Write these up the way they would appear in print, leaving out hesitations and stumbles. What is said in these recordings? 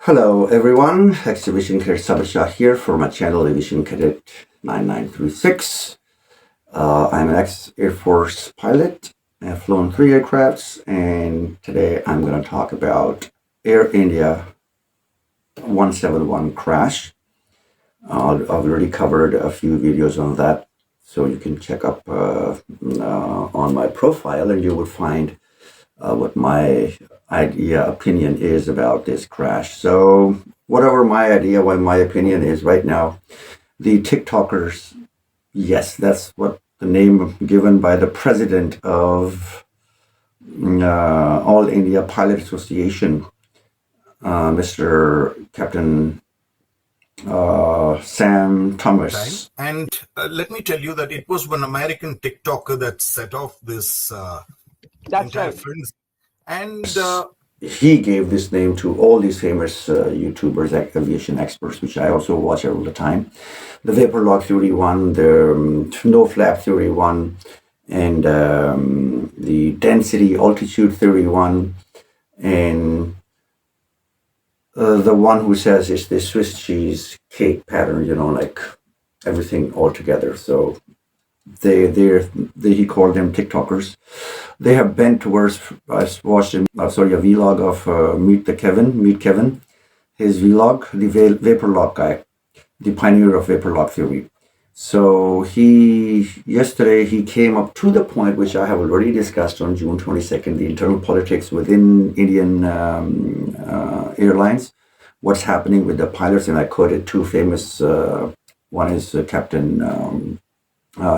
Hello everyone, Exhibition Cadet Sabasha here for my channel Aviation Cadet 9936. I'm an ex-Air Force pilot. I've flown 3 aircrafts, and today I'm going to talk about Air India 171 crash. I've already covered a few videos on that, so you can check up on my profile and you will find what my opinion is about this crash. So whatever my opinion is right now, the TikTokers, yes, that's what the name given by the president of All India Pilot Association, Mr. Captain Sam Thomas. And let me tell you that it was one American TikToker that set off this entire frenzy. And he gave this name to all these famous YouTubers, aviation experts, which I also watch all the time. The Vapor Lock Theory one, the No Flap Theory one, and the Density Altitude Theory one, and the one who says it's the Swiss cheese cake pattern, like everything all together. So he called them TikTokers. They have bent towards, I watched a vlog of Meet Kevin, his vlog, the Vapor Lock guy, the pioneer of Vapor Lock Theory. So yesterday he came up to the point which I have already discussed on June 22nd, the internal politics within Indian Airlines, what's happening with the pilots, and I quoted 2 famous, one is Captain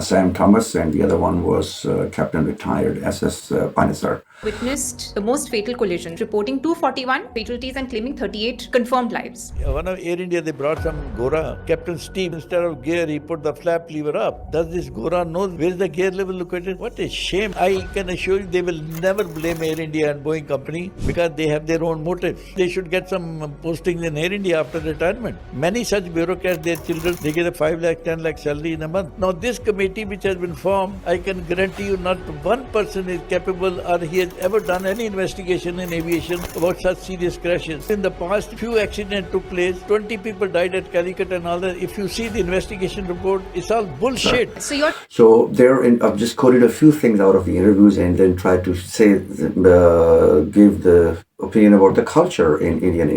Sam Thomas, and the other one was Captain retired SS Panesar. Witnessed the most fatal collision, reporting 241 fatalities and claiming 38 confirmed lives. One of Air India, they brought some Gora. Captain Steeve, instead of gear, he put the flap lever up. Does this Gora know where's the gear level located? What a shame. I can assure you they will never blame Air India and Boeing company because they have their own motives. They should get some postings in Air India after retirement. Many such bureaucrats, their children, they get a 5 lakh, 10 lakh salary in a month. Now this committee which has been formed, I can guarantee you not one person is capable or he has ever done any investigation in aviation about such serious crashes. In the past, few accidents took place, 20 people died at Calicut and all that. If you see the investigation report, it's all bullshit. I've just quoted a few things out of the interviews and then tried to say, give the opinion about the culture in Indian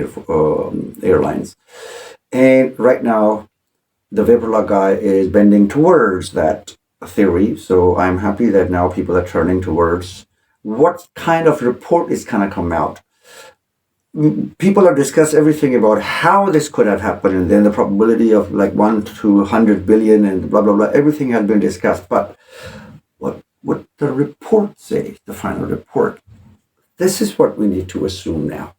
Airlines. And right now, the Vapor Lock guy is bending towards that theory. So I'm happy that now people are turning towards what kind of report is going to come out. People have discussed everything about how this could have happened, and then the probability of like 1 to 100 billion and blah, blah, blah. Everything has been discussed. But what the report say, the final report, this is what we need to assume now.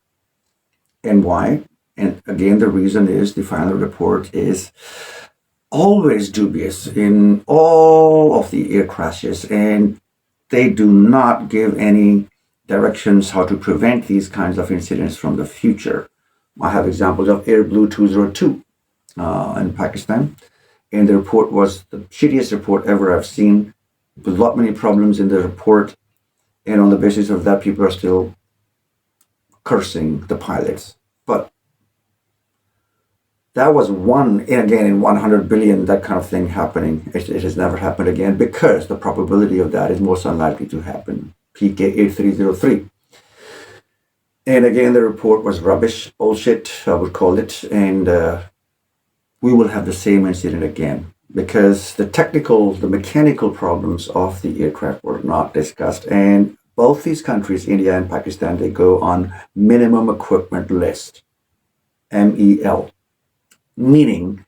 And why? And again, the reason is the final report is always dubious in all of the air crashes, and they do not give any directions how to prevent these kinds of incidents from the future. I have examples of Air Blue 202 in Pakistan, and the report was the shittiest report ever I've seen, with a lot many problems in the report, and on the basis of that, people are still cursing the pilots. But that was in 100 billion, that kind of thing happening. It has never happened again because the probability of that is most unlikely to happen. PK 8303. And again, the report was rubbish, bullshit, I would call it. And we will have the same incident again because the mechanical problems of the aircraft were not discussed. And both these countries, India and Pakistan, they go on minimum equipment list, MEL. Meaning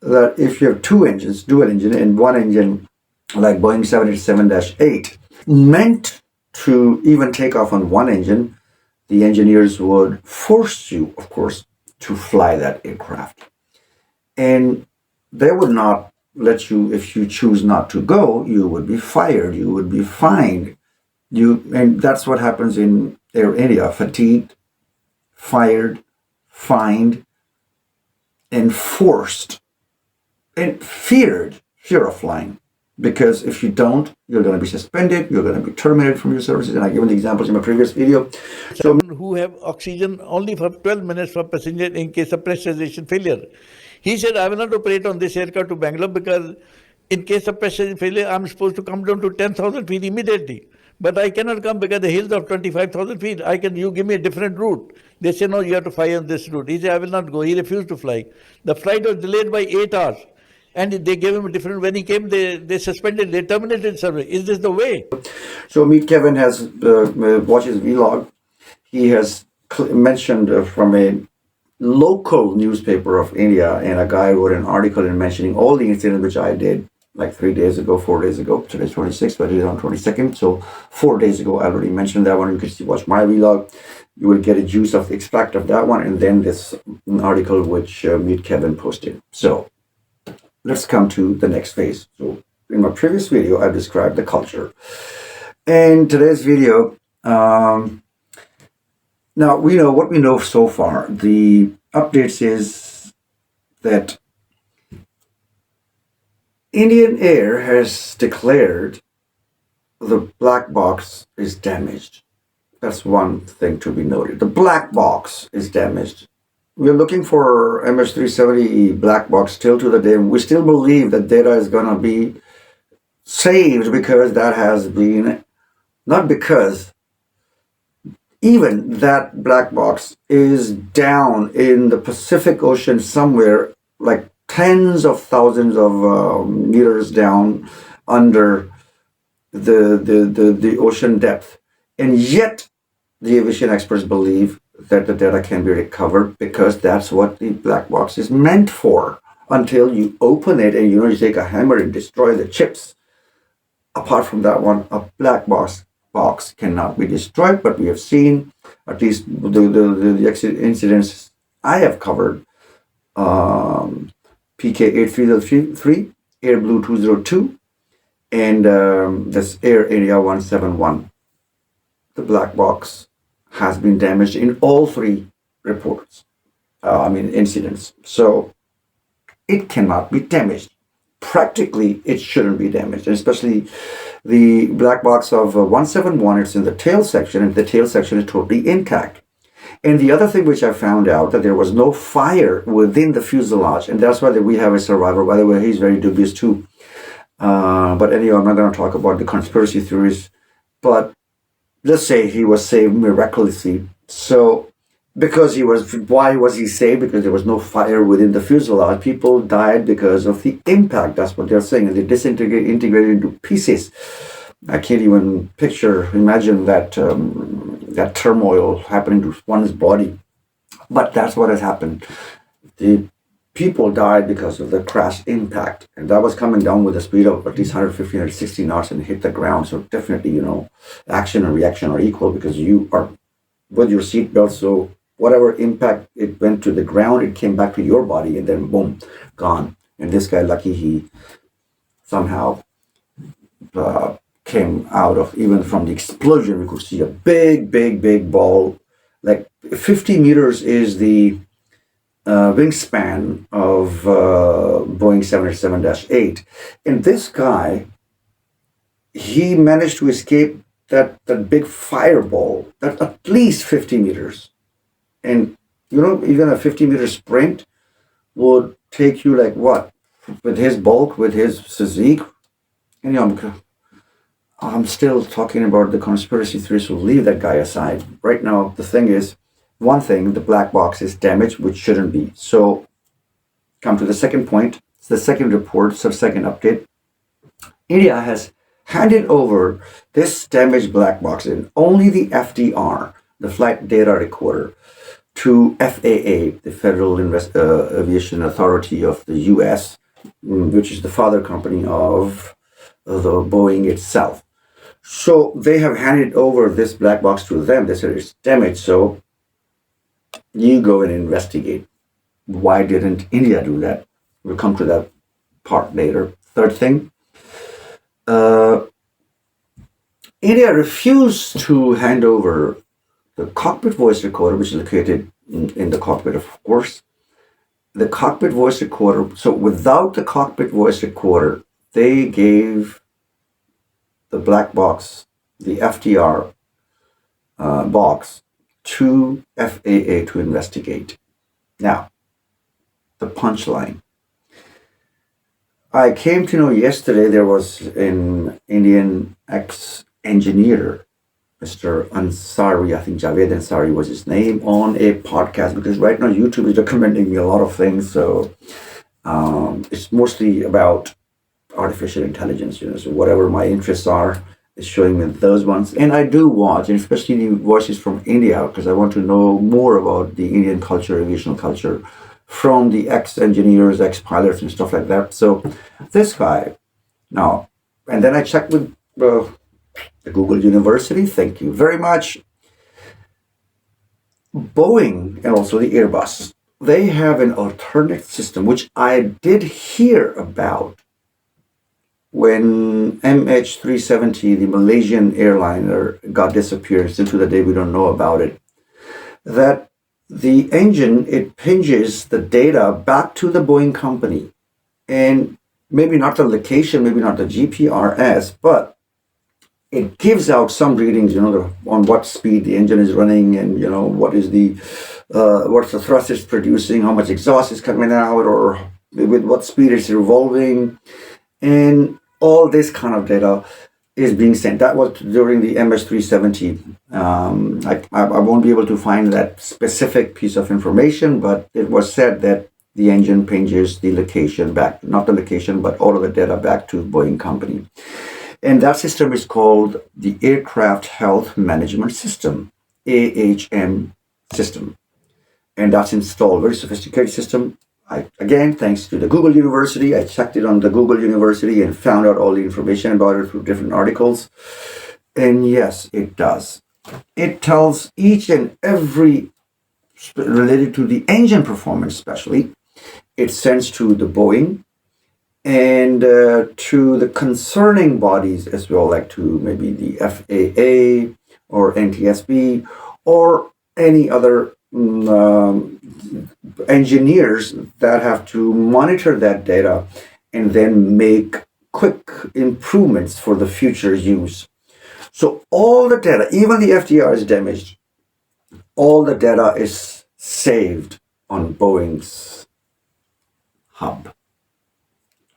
that if you have 2 engines, dual engine, and 1 engine like Boeing 787-8 meant to even take off on 1 engine, the engineers would force you, of course, to fly that aircraft. And they would not let you, if you choose not to go, you would be fired, you would be fined. And that's what happens in Air India: fatigued, fired, fined, and forced and fear of flying because if you don't, you're going to be suspended, you're going to be terminated from your services. And I've given the examples in my previous video. So, who have oxygen only for 12 minutes for passenger in case of pressurization failure. He said, I will not operate on this aircraft to Bangalore because in case of pressurization failure, I'm supposed to come down to 10,000 feet immediately. But I cannot come because the hills are 25,000 feet. You give me a different route. They say, no, you have to fly on this route. He said, I will not go. He refused to fly. The flight was delayed by 8 hours. And they gave him a different, when he came, they suspended, they terminated service. Is this the way? So Meet Kevin has watched his vlog. He has mentioned from a local newspaper of India, and a guy wrote an article in mentioning all the incidents which I did like 4 days ago. Today's 26th, but it's on 22nd. So 4 days ago, I already mentioned that one. You can see, watch my vlog. You will get a juice of the extract of that one, and then this article which Meet Kevin posted. So let's come to the next phase. So in my previous video, I described the culture. In today's video, now we know what we know so far. The updates is that Indian Air has declared the black box is damaged. That's one thing to be noted. The black box is damaged. We're looking for MH370 black box till to the day. We still believe that data is going to be saved because that has been, not because, even that black box is down in the Pacific Ocean somewhere, like tens of thousands of meters down under the ocean depth. And yet, the aviation experts believe that the data can be recovered because that's what the black box is meant for. Until you open it and you take a hammer and destroy the chips. Apart from that one, a black box cannot be destroyed, but we have seen at least the incidents I have covered. PK8303, Air Blue 202, and this Air India 171. The black box has been damaged in all three reports, incidents. So it cannot be damaged. Practically, it shouldn't be damaged, and especially the black box of 171, it's in the tail section, and the tail section is totally intact. And the other thing which I found out, that there was no fire within the fuselage, and that's why we have a survivor. By the way, he's very dubious too. But anyway, I'm not going to talk about the conspiracy theories, but let's say he was saved miraculously. So, why was he saved? Because there was no fire within the fuselage. People died because of the impact. That's what they're saying. And they integrated into pieces. I can't even imagine that that turmoil happening to one's body. But that's what has happened. The people died because of the crash impact. And that was coming down with a speed of at least 150, 160 knots and hit the ground. So definitely, action and reaction are equal because you are with your seatbelt. So whatever impact it went to the ground, it came back to your body and then boom, gone. And this guy, lucky he somehow came out of, even from the explosion, we could see a big ball. Like 50 meters is the wingspan of Boeing 787-8. And this guy, he managed to escape that big fireball, that at least 50 meters. And, even a 50-meter sprint would take you like what? With his bulk, with his physique. And, I'm still talking about the conspiracy theories, so leave that guy aside. Right now, the thing is, one thing, the black box is damaged, which shouldn't be. So, come to the second point. It's the second report, second update. India has handed over this damaged black box in only the FDR, the Flight Data Recorder, to FAA, the Federal Aviation Authority of the US, which is the father company of the Boeing itself. So they have handed over this black box to them. They said it's damaged, so you go and investigate. Why didn't India do that? We'll come to that part later. Third thing, India refused to hand over the cockpit voice recorder, which is located in the cockpit, of course. The cockpit voice recorder, so without the cockpit voice recorder, they gave the black box, the FDR box, to FAA to investigate. Now, the punchline. I came to know yesterday there was an Indian ex-engineer, Mr. Ansari, I think Javed Ansari was his name, on a podcast, because right now YouTube is recommending me a lot of things. So it's mostly about artificial intelligence, so whatever my interests are, is showing me those ones. And I do watch, and especially the voices from India, because I want to know more about the Indian culture, aviation culture, from the ex-engineers, ex-pilots and stuff like that. So this guy, now, and then I checked with the Google University, thank you very much. Boeing and also the Airbus, they have an alternate system, which I did hear about when MH370, the Malaysian airliner, got disappeared. Still to the day we don't know about it. That the engine, it pinches the data back to the Boeing company. And maybe not the location, maybe not the GPRS, but it gives out some readings, on what speed the engine is running, and what is what's the thrust it's producing, how much exhaust is coming out, or with what speed it's revolving, and all this kind of data is being sent. That was during the MS370. I won't be able to find that specific piece of information, but it was said that the engine pinches the location back, not the location, but all of the data back to Boeing company. And that system is called the Aircraft Health Management System, AHM System. And that's installed, very sophisticated system. Again, thanks to the Google University, I checked it on the Google University and found out all the information about it through different articles. And yes, it does. It tells each and every, related to the engine performance especially, it sends to the Boeing, and to the concerning bodies as well, like to maybe the FAA or NTSB or any other engineers that have to monitor that data and then make quick improvements for the future use. So all the data, even the FDR is damaged, all the data is saved on Boeing's hub.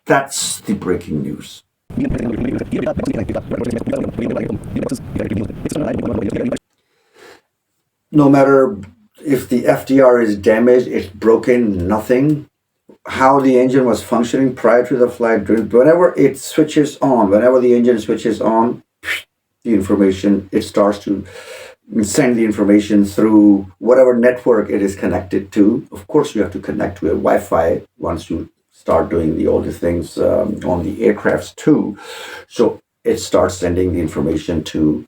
That's the breaking news. No matter if the FDR is damaged, it's broken, nothing, how the engine was functioning prior to the flight, whenever it switches on, whenever the engine switches on, the information, it starts to send the information through whatever network it is connected to. Of course, you have to connect to a Wi-Fi once you start doing all these things on the aircrafts too. So it starts sending the information to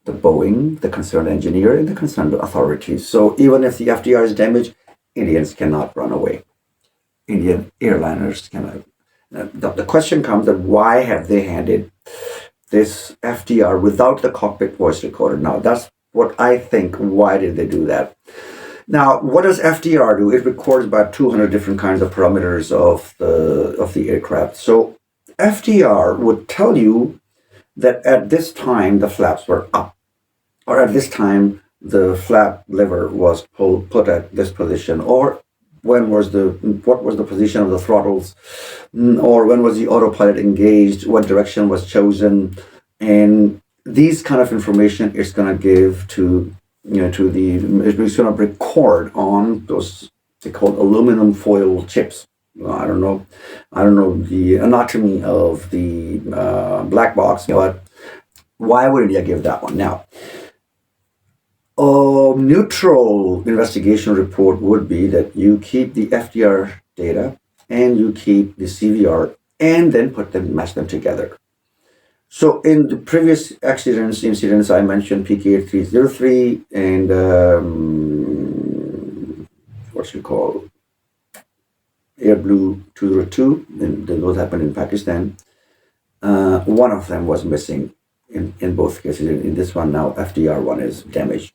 the Boeing, the concerned engineer, and the concerned authorities. So even if the FDR is damaged, Indians cannot run away. Indian airliners cannot. The question comes that why have they handed this FDR without the cockpit voice recorder? Now, that's what I think. Why did they do that? Now, what does FDR do? It records about 200 different kinds of parameters of the aircraft. So FDR would tell you that at this time the flaps were up, or at this time the flap lever was put at this position, or what was the position of the throttles, or when was the autopilot engaged, what direction was chosen, and these kind of information is going to give to it's going to record on those, they called aluminum foil chips. I don't know the anatomy of the black box, but why would India give that one? Now, a neutral investigation report would be that you keep the FDR data and you keep the CVR and then match them together. So in the previous incidents, I mentioned PK8303 and Airblue 202, and those happened in Pakistan. One of them was missing in both cases. In this one now, FDR one is damaged.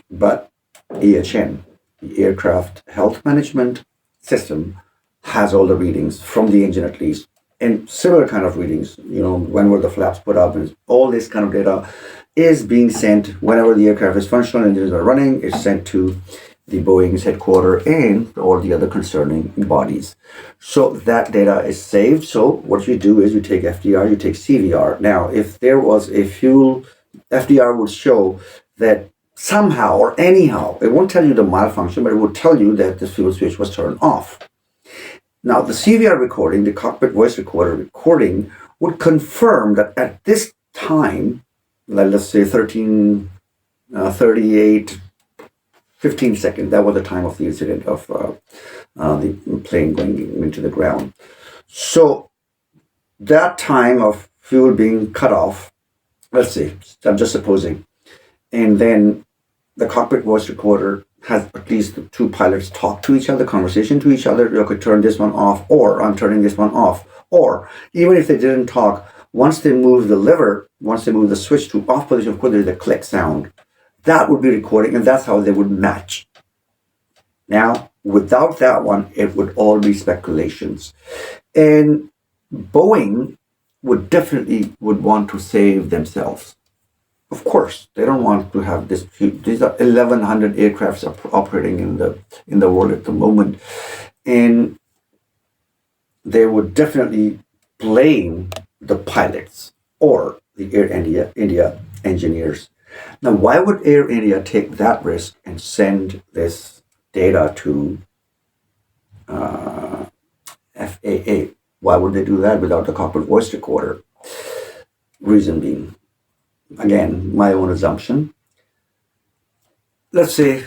But AHM, the Aircraft Health Management System, has all the readings from the engine at least and similar kind of readings, when were the flaps put up, and all this kind of data is being sent whenever the aircraft is functional, engines are running, it's sent to the Boeing's headquarters and all the other concerning bodies. So that data is saved. So what you do is you take FDR, you take CVR. Now, if there was a fuel, FDR would show that somehow or anyhow, it won't tell you the malfunction, but it would tell you that the fuel switch was turned off. Now, the CVR recording, the cockpit voice recorder recording, would confirm that at this time, let's say 13:38, 15 seconds, that was the time of the incident of the plane going into the ground. So that time of fuel being cut off, let's see, I'm just supposing, and then the cockpit voice recorder has at least the two pilots talk to each other, conversation to each other. You could turn this one off, or I'm turning this one off. Or even if they didn't talk, once they move the lever, once they move the switch to off position, of course there's a click sound. That would be recording, and that's how they would match. Now, without that one, it would all be speculations. And Boeing would definitely want to save themselves. Of course, they don't want to have this. These are 1,100 aircrafts operating in the world at the moment, and they would definitely blame the pilots or the Air India engineers. Now, why would Air India take that risk and send this data to FAA? Why would they do that without the cockpit voice recorder? Reason being, again, my own assumption. Let's say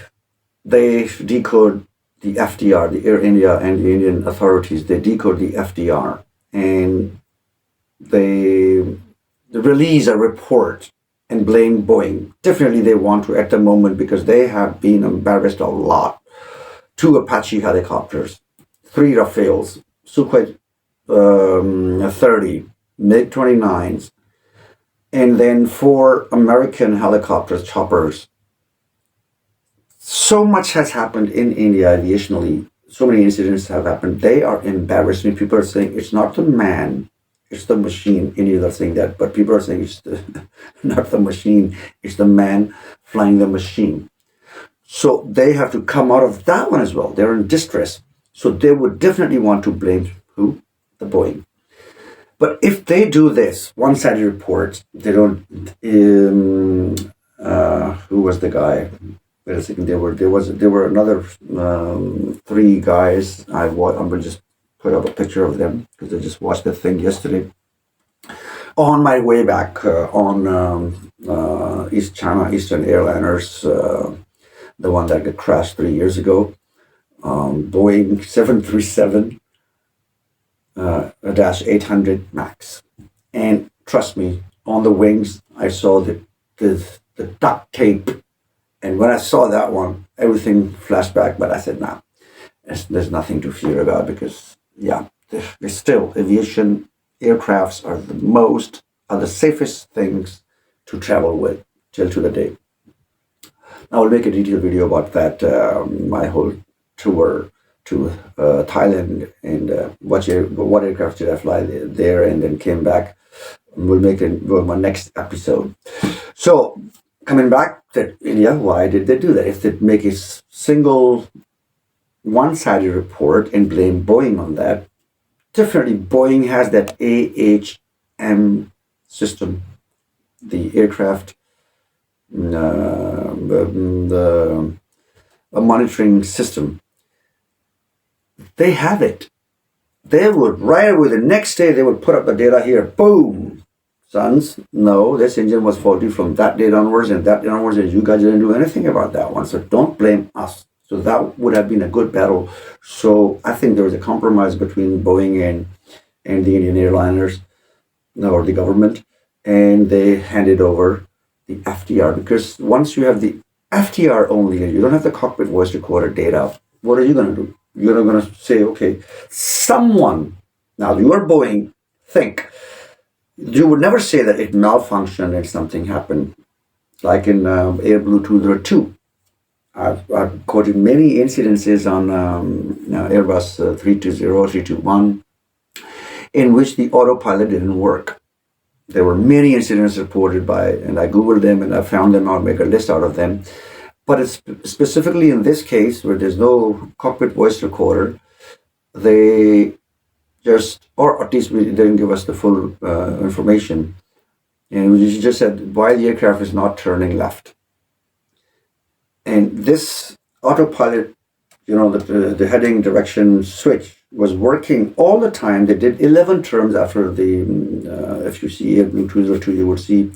they decode the FDR, the Air India and the Indian authorities, they decode the FDR and they release a report and blame Boeing. Definitely they want to at the moment because they have been embarrassed a lot. 2 Apache helicopters, 3 Rafales, Sukhoi 30, MiG-29s, and then 4 American helicopters, choppers. So much has happened in India aviationally. So many incidents have happened. They are embarrassed. When people are saying it's not the man, it's the machine. Indians are saying that, but people are saying it's not the machine, it's the man flying the machine. So they have to come out of that one as well. They're in distress. So they would definitely want to blame who? The Boeing. But if they do this one-sided report, they don't. Who was the guy? Wait a second. There were another 3 guys. I'm going to just put up a picture of them because I just watched the thing yesterday. On my way back on Eastern Airliners, the one that got crashed 3 years ago, Boeing 737. -800 Max, and trust me, on the wings I saw the duct tape, and when I saw that one, everything flashed back. But I said, nah, there's nothing to fear about because there's still aviation aircrafts are the safest things to travel with till to the day. I will make a detailed video about that, my whole tour to Thailand and what aircraft did I fly there and then came back. We'll make it my next episode. So coming back to India, why did they do that? If they make a single one-sided report and blame Boeing on that, definitely Boeing has that AHM system, the aircraft a monitoring system. They have it. They would right away the next day they would put up the data here. Boom, sons. No, this engine was faulty from that date onwards and that date onwards, and you guys didn't do anything about that one. So don't blame us. So that would have been a good battle. So I think there was a compromise between Boeing and the Indian Airliners or the government, and they handed over the FDR because once you have the FDR only, you don't have the cockpit voice recorder data. What are you going to do? You're going to say, okay, someone, now you are Boeing, think. You would never say that it malfunctioned and something happened, like in Air Blue 202. I've quoted many incidences on Airbus 320, 321. in which the autopilot didn't work. There were many incidents reported and I Googled them and I found them. I'll make a list out of them. But it's specifically in this case where there's no cockpit voice recorder, they just, or at least they didn't give us the full information. And we just said why the aircraft is not turning left. And this autopilot, the heading direction switch was working all the time. They did 11 turns after if you see Airplane 202, you would see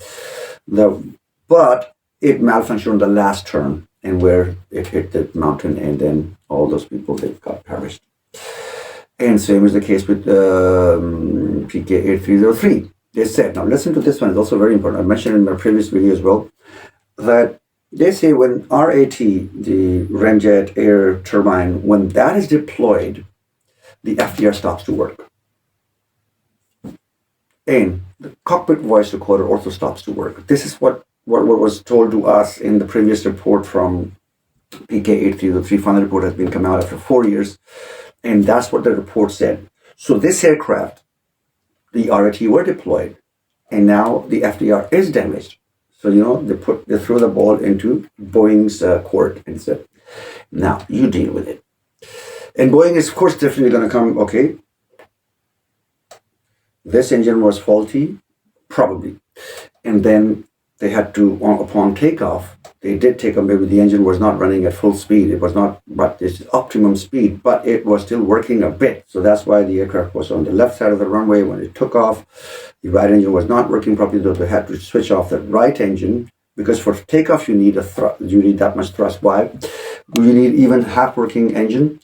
but it malfunctioned on the last turn and where it hit the mountain, and then all those people, they got perished. And same is the case with PK8303. They said, now listen to this one, it's also very important. I mentioned in my previous video as well, that they say when RAT, the ramjet air turbine, when that is deployed, the FDR stops to work. And the cockpit voice recorder also stops to work. This is what was told to us in the previous report from PK8303. Final report has been come out after 4 years. And that's what the report said. So this aircraft, the RAT were deployed, and now the FDR is damaged. So, they throw the ball into Boeing's court and said, now you deal with it. And Boeing is, of course, definitely going to come, okay, this engine was faulty, probably. And then they had to, upon takeoff, they did take off, maybe the engine was not running at full speed. It was not, but it's optimum speed, but it was still working a bit. So that's why the aircraft was on the left side of the runway when it took off. The right engine was not working properly, so they had to switch off the right engine, because for takeoff you need that much thrust. Why? You need even half working engine.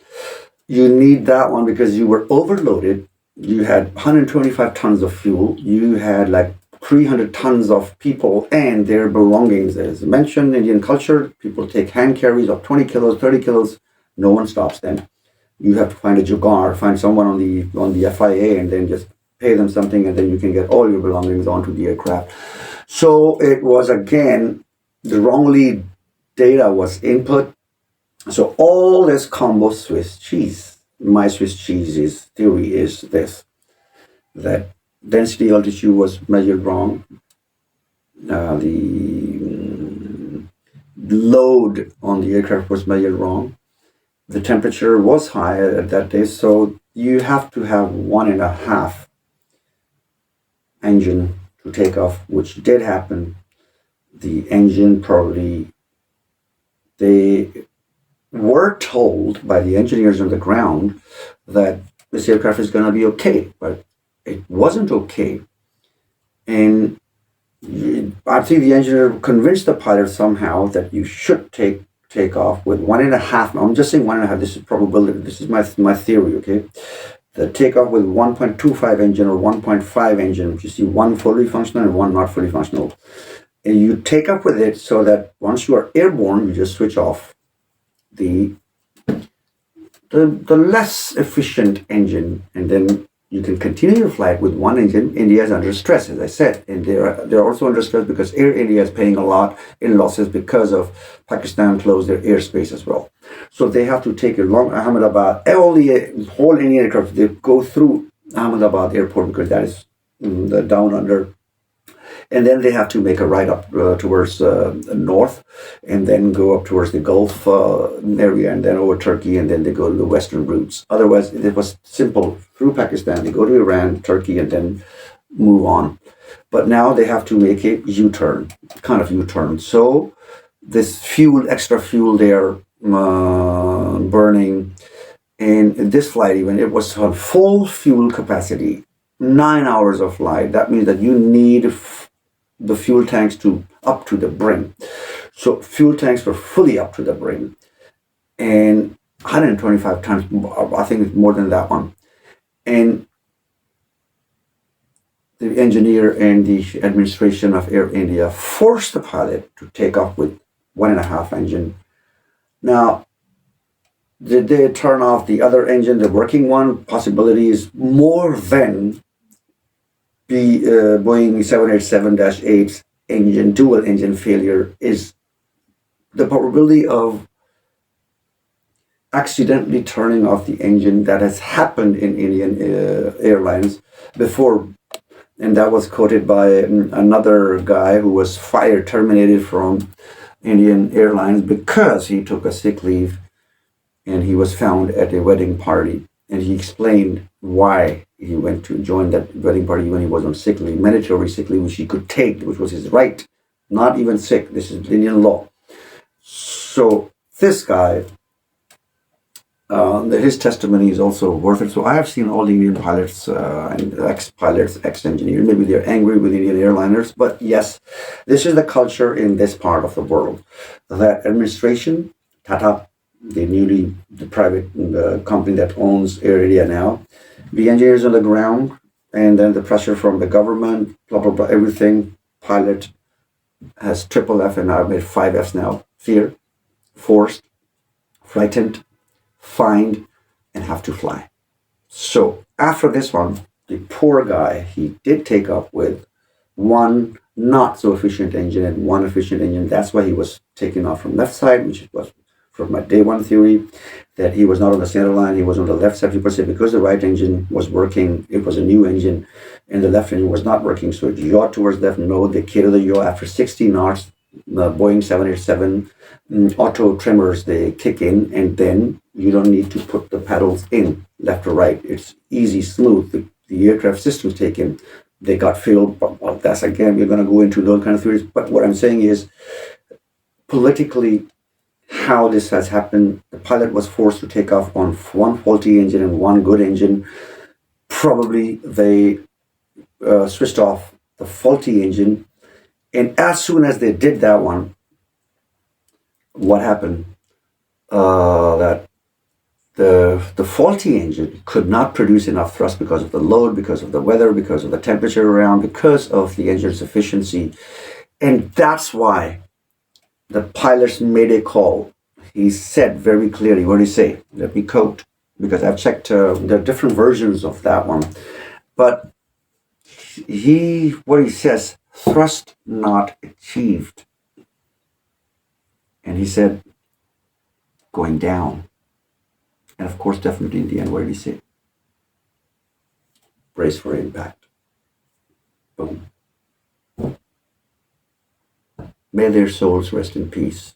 You need that one because you were overloaded. You had 125 tons of fuel. You had like 300 tons of people and their belongings. As mentioned, Indian culture, people take hand carries of 20 kilos, 30 kilos. No one stops them. You have to find a jugaad, find someone on the FAA, and then just pay them something, and then you can get all your belongings onto the aircraft. So it was, again, the wrongly data was input. So all this combo Swiss cheese, my Swiss cheese theory is this, that density altitude was measured wrong. The load on the aircraft was measured wrong. The temperature was high at that day, so you have to have 1.5 engine to take off, which did happen. The engine probably, they were told by the engineers on the ground that this aircraft is going to be okay, but it wasn't okay. And I think the engineer convinced the pilot somehow that you should take off with 1.5. I'm just saying 1.5. This is probability. This is my theory. Okay, the takeoff with 1.25 engine or 1.5 engine, which you see one fully functional and one not fully functional. And you take up with it so that once you are airborne, you just switch off the less efficient engine, and then you can continue your flight with one engine. India is under stress, as I said, and they're also under stress because Air India is paying a lot in losses because of Pakistan closed their airspace as well. So they have to take a long Ahmedabad, the whole Indian aircraft, they go through Ahmedabad airport because that is the down under. And then they have to make a right up towards north, and then go up towards the Gulf area, and then over Turkey, and then they go to the western routes. Otherwise, it was simple. Through Pakistan, they go to Iran, Turkey, and then move on. But now they have to make a U-turn, kind of U-turn. So this extra fuel they're burning, and in this flight even, it was on full fuel capacity, 9 hours of flight. That means that you need the fuel tanks up to the brim. So fuel tanks were fully up to the brim, and 125 tons, I think it's more than that one. And the engineer and the administration of Air India forced the pilot to take off with 1.5 engine. Now, did they turn off the other engine, the working one? Possibility is more than the Boeing 787-8 engine, dual engine failure is the probability of accidentally turning off the engine. That has happened in Indian Airlines before, and that was quoted by another guy who was terminated from Indian Airlines because he took a sick leave, and he was found at a wedding party, and he explained why he went to join that wedding party when he was on sick leave, mandatory sick leave, which he could take, which was his right, not even sick. This is Indian law. So this guy, his testimony is also worth it. So I have seen all the Indian pilots and ex-pilots, ex-engineers. Maybe they're angry with Indian airliners, but yes, this is the culture in this part of the world. That administration, Tata, the private company that owns Air India now, the engineers on the ground, and then the pressure from the government, blah, blah, blah, everything. Pilot has triple F, and I've made 5 Fs now. Fear, forced, frightened, fined, and have to fly. So after this one, the poor guy, he did take up with one not so efficient engine and one efficient engine. That's why he was taken off from left side, which was from my day one theory, that he was not on the center line, he was on the left side. People say because the right engine was working, it was a new engine, and the left engine was not working, so it yawed towards left. No, they cater the yaw after 60 knots. Boeing 787 auto trimmers, they kick in, and then you don't need to put the pedals in left or right. It's easy, smooth. The aircraft systems take in. They got fuel. Well, that's again, we're going to go into those kind of theories. But what I'm saying is, politically, how this has happened, the pilot was forced to take off on one faulty engine and one good engine. Probably they switched off the faulty engine, and as soon as they did that one, what happened? That the faulty engine could not produce enough thrust because of the load, because of the weather, because of the temperature around, because of the engine's efficiency, and that's why the pilots made a call. He said very clearly, what did he say? Let me quote, because I've checked, there are different versions of that one. But what he says, thrust not achieved. And he said, going down. And of course, definitely in the end, what did he say? Brace for impact. Boom. May their souls rest in peace.